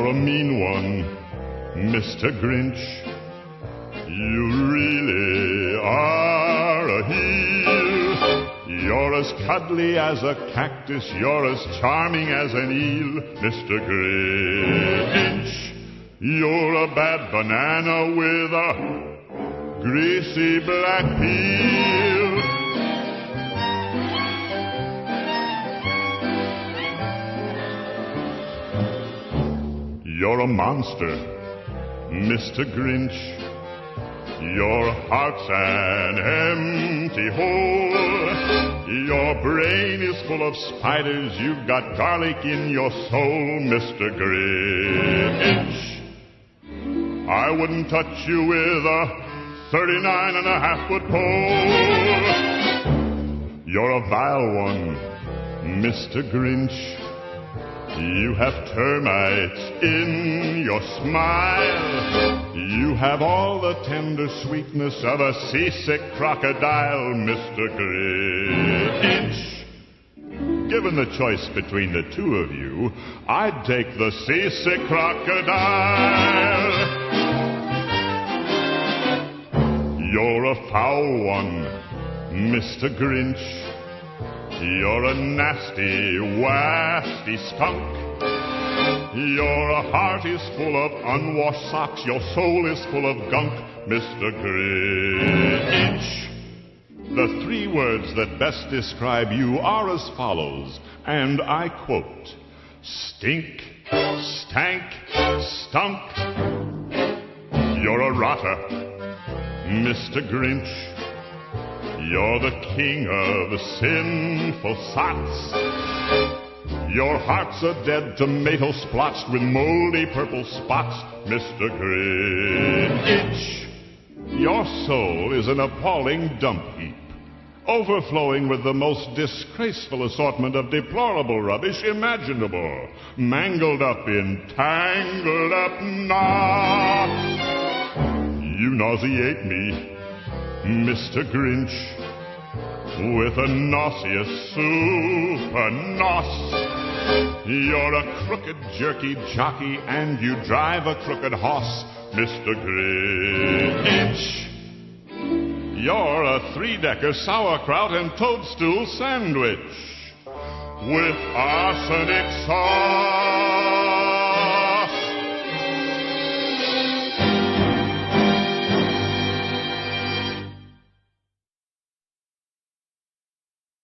You're a mean one, Mr. Grinch. You really are a heel. You're as cuddly as a cactus. You're as charming as an eel, Mr. Grinch. You're a bad banana with a greasy black peel. You're a monster, Mr. Grinch. Your heart's an empty hole. Your brain is full of spiders. You've got garlic in your soul, Mr. Grinch. I wouldn't touch you with a 39.5-foot pole. You're a vile one, Mr. Grinch. You have termites in your smile. You have all the tender sweetness of a seasick crocodile, Mr. Grinch. Given the choice between the two of you, I'd take the seasick crocodile. You're a foul one, Mr. Grinch. You're a nasty, wasty skunk. Your heart is full of unwashed socks. Your soul is full of gunk, Mr. Grinch. The three words that best describe you are as follows, and I quote: stink, stank, stunk. You're a rotter, Mr. Grinch. You're the king of sinful sots. Your heart's a dead tomato splotched with moldy purple spots, Mr. Grinch. Your soul is an appalling dump heap, overflowing with the most disgraceful assortment of deplorable rubbish imaginable, mangled up in tangled up knots. You nauseate me, Mr. Grinch, with a nauseous super nos. You're a crooked, jerky jockey, and you drive a crooked horse, Mr. Grinch. You're a three-decker sauerkraut and toadstool sandwich with arsenic sauce.